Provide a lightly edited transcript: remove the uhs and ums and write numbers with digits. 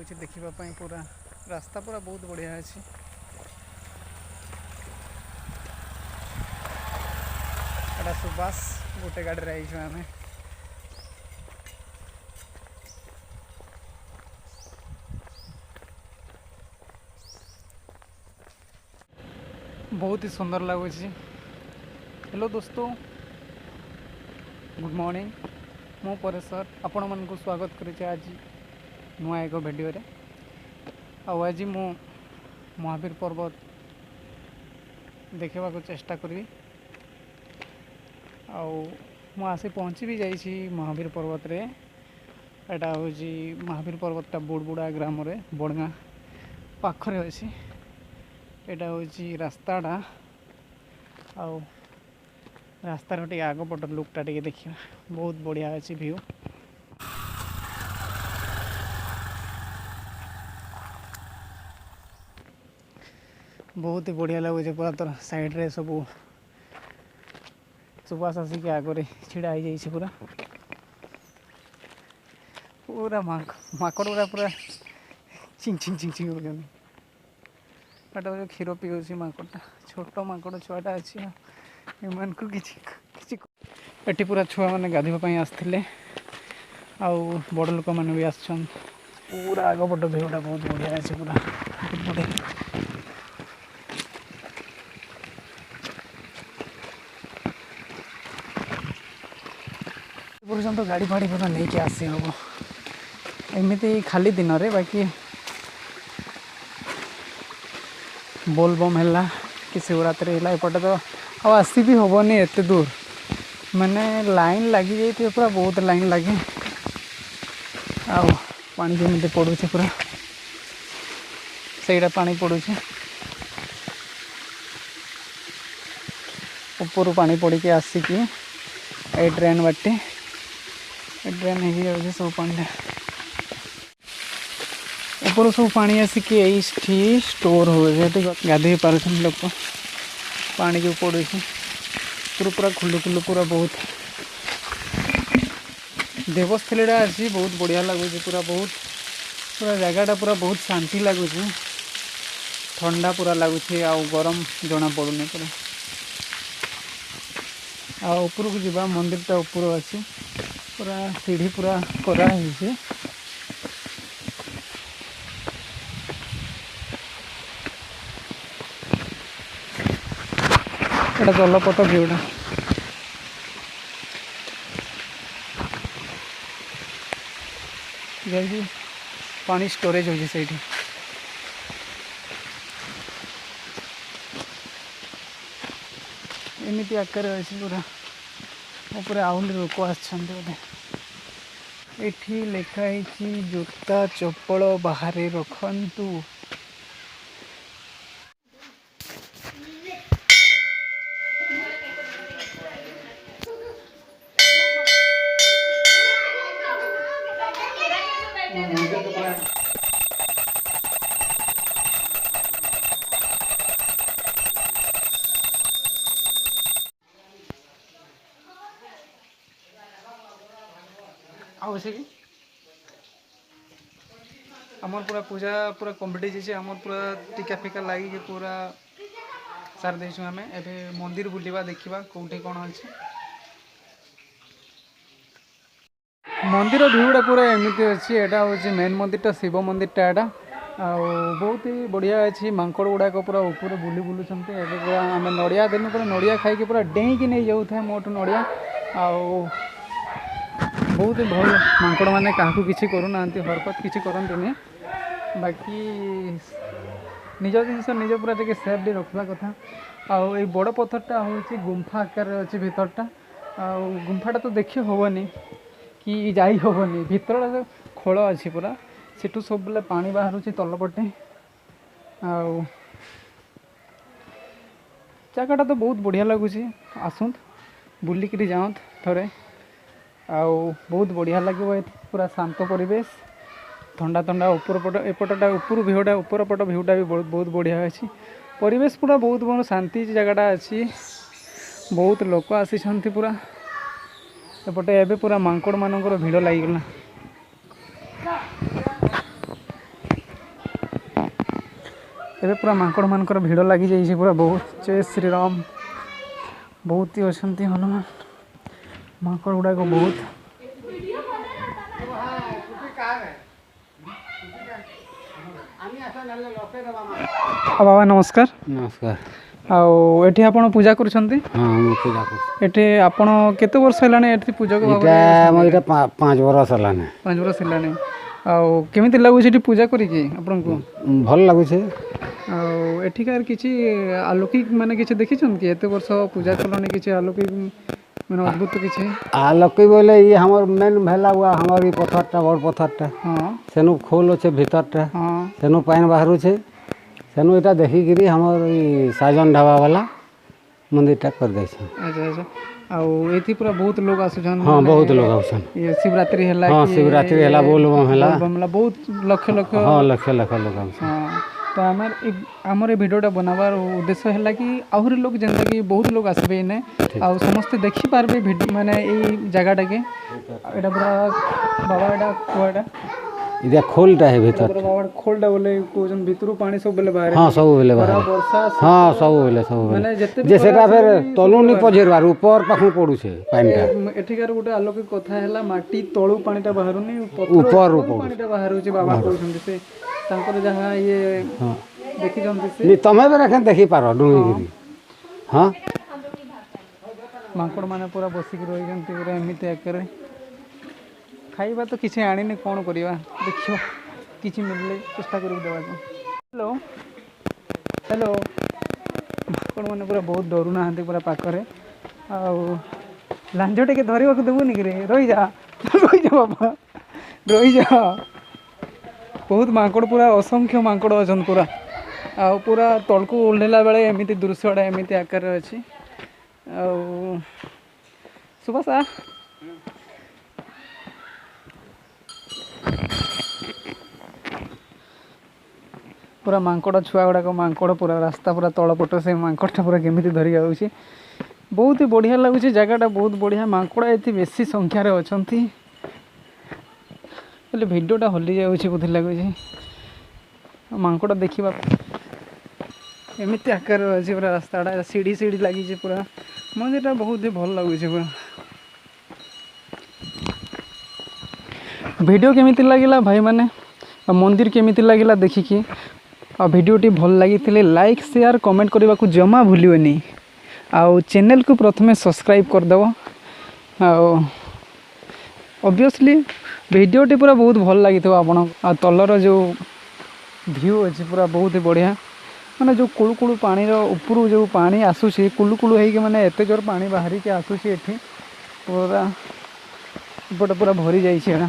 लगुच देखापी पूरा रास्ता पूरा बहुत बढ़िया अच्छी। एटा सुबास गोटे गाड़ी रही आम बहुत ही सुंदर लगुच। हेलो दोस्तों, गुड मॉर्निंग। मो परेशर आपण मानक स्वागत करे आज नुआ एक वीडियो रे। आज मु महावीर पर्वत देखा चेष्टा करी। मु आसी पहुँची भी जाइए महावीर पर्वत रे। एटा हूँ महावीर पर्वतटा बुड़बुड़ा ग्राम रे बड़गा पाखरे अच्छी। एटा हूँ रास्ताटा आउ रास्तार टे आगपट लुकटा टे देखा बहुत बढ़िया अच्छी व्यू। बहुत ही बढ़िया लगे पूरा तर साइड रे सब सुबास आसिक आगे छिड़ा हो जाइए। पूरा पूरा माकड़ गुड़ा पूरा चिंग चिंग चिंग चिंग हो क्षीर पीऊँ माकड़टा छोट माकड़ छुआटा अच्छी। एमान को किसी पूरा छुआ मैंने गाधोपाई आसते आउ बड़ लोक मैंने भी आसन। पूरा आगपट भिउटा बहुत बढ़िया अच्छे पूरा बढ़िया। पर्यंत गाड़ी फाड़ी पूरा नहीं कि आसी हम एमती खाली दिन रे। बाकी बोलबम है कि शिवरात्रि है एपटे तो आसी भी हेनी एत दूर माने लाइन लगी जाइए पूरा बहुत लाइन लगे। पानी जमी पड़ू पूरा सहीटा पानी पड़ू ऊपर पानी पड़ के आसिकी ए ड्रेन बाटे ड्रेन हो सब पानी ऊपर सब पानी आसिक स्टोर हो गाधे पार लोक पानी जो पड़े पूरा पूरा खुलु खुलु पूरा बहुत देवस्थलीटा अच्छी बहुत बढ़िया लगुच। पूरा बहुत पूरा जगहटा पूरा बहुत शांति लगुच ठंडा पूरा लगुच आउ गरम जना पड़ूनी पूरा। ऊपर को जीवा मंदिरटा ऊपर अच्छी पूरा सीढ़ी पूरा कराई। एटा जलपथ व्यूटा जाइए पानी स्टोरेज हो सही एमती आकार अच्छी पूरा ऊपर आहली लोक आते। एठी लिखाई जूता चप्पल बाहर रखंतु। आमर पूरा पूजा पूरा कम्प्लीट होइए। आमर पूरा टीका फिका लगे पूरा सार देचु आम एवं मंदिर बुलवा देखा कौटी कौन अच्छे। मंदिर भ्यूटा पूरा एमती अच्छी। एटा हूँ मेन मंदिरटा शिव मंदिरटा एटा बहुत ही बढ़िया अच्छी। मांकड़ गुड़ाक पूरा ऊपर बुली बुलूँ पूरा आम नड़िया देनु पूरा नड़िया खाई पूरा डेईकी नहीं जाऊ था मोटू नड़िया बहुत ही भल मांकड़ मैंने क्या किसी करूना हरकत किसी करते बाकी निज जिनस निज पूरा टे सेफ्टी रखा कथा। आई बड़ पत्थरटा हूँ गुंफा आकार अच्छी भितरटा गुंफाटा तो देखी हेनी कि जाई हेनी भितर खोल अच्छी पूरा सेठू सब बेले पानी बाहर तलपटे जगहटा तो बहुत बढ़िया लगुच। आसत बुलिक जाऊँ थोड़े बहुत बढ़िया लगे पूरा शांत परिवेश ठंडा ठंडा ऊपर पट एपटा ऊपर भ्यूटा ऊपर पट भ्यूटा भी बहुत बढ़िया अच्छी परिवेश पूरा बहुत बड़ शांति जगहटा अच्छी। बहुत लोक आसी पूरा एपटे एबे पूरा मांकड़ मानकर भिड़ लगिगला ଏବେ ପୁରା ମାଙ୍କଡ଼ ମାନଙ୍କର ଭିଡ଼ ଲାଗିଯାଇଛି ପୁରା ବହୁତ। ଜୟ ଶ୍ରୀରାମ। ବହୁତ ହି ଅଛନ୍ତି ହନୁମାନ ମାଙ୍କଡ଼ ଗୁଡ଼ାକ ବହୁତ। ଆଉ ବାବା ନମସ୍କାର। ନମସ୍କାର। ଆଉ ଏଠି ଆପଣ ପୂଜା କରୁଛନ୍ତି? ହଁ ମୁଁ ପୂଜା କରୁଛି। ଏଠି ଆପଣ କେତେ ବର୍ଷ ହେଲାଣି ଏଠି ପୂଜକ ଏଇଟା ଆମର ଏଇଟା 5 ବର୍ଷ ହେଲାଣି। 5 ବର୍ଷ ହେଲାଣି। ଆଉ କେମିତି ଲାଗୁଛି ଏଠି ପୂଜା କରିକି ଆପଣଙ୍କୁ? ଭଲ ଲାଗୁଛି। ଆଉ ଏଠିକାର କିଛି ଆଲୌକିକ ମାନେ କିଛି ଦେଖିଛନ୍ତି କି? ଏତେ ବର୍ଷ ପୂଜା କଲଣି କିଛି ଆଲୌକିକ ମାନେ ଅଦ୍ଭୁତ କିଛି? ଆଲୋକି ବୋଇଲେ ଇଏ ଆମର ମେନ୍ ଭେଲା ଆମର ଏଇ ପଥରଟା ବଡ଼ ପଥରଟା ହଁ ସେନୁ ଖୋଲ ଅଛେ ଭିତରଟା ହଁ ସେନୁ ପାଣି ବାହାରୁଛେ ସେନୁ ଏଇଟା ଦେଖିକିରି ଆମର ଏଇ ସାଜନ ଢାବା ବାଲା ମନ୍ଦିରଟା କରିଦେଇছে। ଆଚ୍ଛା ଆଚ୍ଛା। ଆଉ ଏଠି ପୁରା ବହୁତ ଲୋକ ଆସୁଛନ୍ତି? ହଁ ମାନେ ବହୁତ ଲୋକ ଆଉଛନ୍। ଇଏ ଶିବରାତ୍ରି ହେଲା ହଁ କି ଶିବରାତ୍ରି ହେଲା ବୋଲବମ୍ ହେଲା ବହୁତ ଲକ୍ଷ ଲକ୍ଷ। ହଁ ଲକ୍ଷ ଲକ୍ଷ ଲୋକ ଆଉଛନ୍। ହଁ ତ ଆମର ଏ ଭିଡ଼ିଓଟା ବନାବାର ଉଦ୍ଦେଶ୍ୟ ହେଲା କି ଆହୁରି ଲୋକ ଯେନ୍ତାକି ବହୁତ ଲୋକ ଆସିବେ ଏଇନେ ଆଉ ସମସ୍ତେ ଦେଖିପାରିବେ ମାନେ ଏଇ ଜାଗାଟାକେ। ଏଇଟା ପୁରା ବାବା ଏଇଟା କୁଆଟା ଏଇଟା ଖୋଲଟା ହେ ଭିତର ବାବା ଖୋଲଟା ବୋଲେ କହୁଛନ୍ତି ଭିତରୁ ପାଣି ସବୁବେଳେ ବାହାରେ? ହଁ ସବୁବେଳେ ଖରା ବାହାରେ। ବର୍ଷା ହଁ ସବୁବେଳେ ମାନେ ଯେତେ ବି ଯେ ଖରା ସେଟା ଫେର ଆସିଲେ ବି ତଲୁନି ପଝିରବାର ଉପର ପାଖକୁ ପଡ଼ୁଛେ ପାଣିଟା। ଏଠିକାର ଗୋଟେ ଆଲୌକିକ କଥା ହେଲା ମାଟି ତଳୁ ପାଣିଟା ବାହାରୁନି, ପଥର ଉପରରୁ ଉପରୁ ପାଣିଟା ବାହାରୁଛି ବାବା କହୁଛନ୍ତି। ସେ ତାଙ୍କର ଯାହା ଇଏ ଦେଖିଛନ୍ତି ସେ ତମେ ବି ଏଖାନ ଦେଖିପାର ଡୁଙ୍ଗିକିରି। ହଁ ମାଙ୍କଡ଼ ମାନେ ପୁରା ବସିକି ରହିଛନ୍ତି ପୁରା ଏମିତି ଆକାରରେ। ଖାଇବା ତ କିଛି ଆଣିନି, କ'ଣ କରିବା ଦେଖିବା କିଛି ମିଳିଲେ ଚେଷ୍ଟା କରିକି ଦେବାକୁ। Hello hello. ମାଙ୍କଡ଼ ମାନେ ପୁରା ବହୁତ ଡରୁନାହାନ୍ତି ପୁରା ପାଖରେ। ଆଉ ଲାଞ୍ଜ ଟିକେ ଧରିବାକୁ ଦେବୁନି କିରେ? ରହିଯା ରହିଯା ବାବା ରହିଯା। ବହୁତ ମାଙ୍କଡ଼ ପୁରା ଅସଂଖ୍ୟ ମାଙ୍କଡ଼ ଅଛନ୍ତି ପୁରା। ଆଉ ପୁରା ତଳକୁ ଓହ୍ଲାଇଲା ବେଳେ ଏମିତି ଦୃଶ୍ୟଟା ଏମିତି ଆକାରରେ ଅଛି। ଆଉ ସୁବାସ ଆ ପୁରା ମାଙ୍କଡ଼ ଛୁଆ ଗୁଡ଼ାକ ମାଙ୍କଡ଼ ପୁରା ରାସ୍ତା ପୁରା ତଳ ପଟ ସେ ମାଙ୍କଡ଼ଟା ପୁରା କେମିତି ଧରିକି ଆଉଛି। ବହୁତ ହି ବଢ଼ିଆ ଲାଗୁଛି ଜାଗାଟା, ବହୁତ ବଢ଼ିଆ। ମାଙ୍କଡ଼ ଏଠି ବେଶୀ ସଂଖ୍ୟାରେ ଅଛନ୍ତି ହେଲେ ଭିଡ଼ିଓଟା ହଲି ଯାଉଛି ବୋଧେ ଲାଗୁଛି। ମାଙ୍କଡ଼ ଦେଖିବା ଏମିତି ଆକାରରେ ଅଛି ପୁରା ରାସ୍ତାଟା, ସିଢ଼ି ସିଢ଼ି ଲାଗିଛି ପୁରା। ମନ୍ଦିରଟା ବହୁତ ହି ଭଲ ଲାଗୁଛି ପୁରା। ଭିଡ଼ିଓ କେମିତି ଲାଗିଲା ଭାଇମାନେ? ଆଉ ମନ୍ଦିର କେମିତି ଲାଗିଲା ଦେଖିକି? ଆଉ ଭିଡ଼ିଓଟି ଭଲ ଲାଗିଥିଲେ ଲାଇକ୍ ସେୟାର କମେଣ୍ଟ କରିବାକୁ ଜମା ଭୁଲିବନି। ଆଉ ଚ୍ୟାନେଲକୁ ପ୍ରଥମେ ସବସ୍କ୍ରାଇବ୍ କରିଦେବ। ଆଉ ଅବଭିୟସ୍ଲି ଭିଡ଼ିଓଟି ପୁରା ବହୁତ ଭଲ ଲାଗିଥିବ ଆପଣଙ୍କୁ। ଆଉ ତଳର ଯେଉଁ ଭ୍ୟୁ ଅଛି ପୁରା ବହୁତ ବଢ଼ିଆ। ମାନେ ଯେଉଁ କୁଳୁ କୁଳୁ ପାଣିର ଉପରୁ ଯେଉଁ ପାଣି ଆସୁଛି କୁଳୁ କୁଳୁ ହେଇକି, ମାନେ ଏତେ ଜୋର ପାଣି ବାହାରିକି ଆସୁଛି ଏଠି ପୁରା ଏପଟେ ପୁରା ଭରି ଯାଇଛି ଏଇଟା।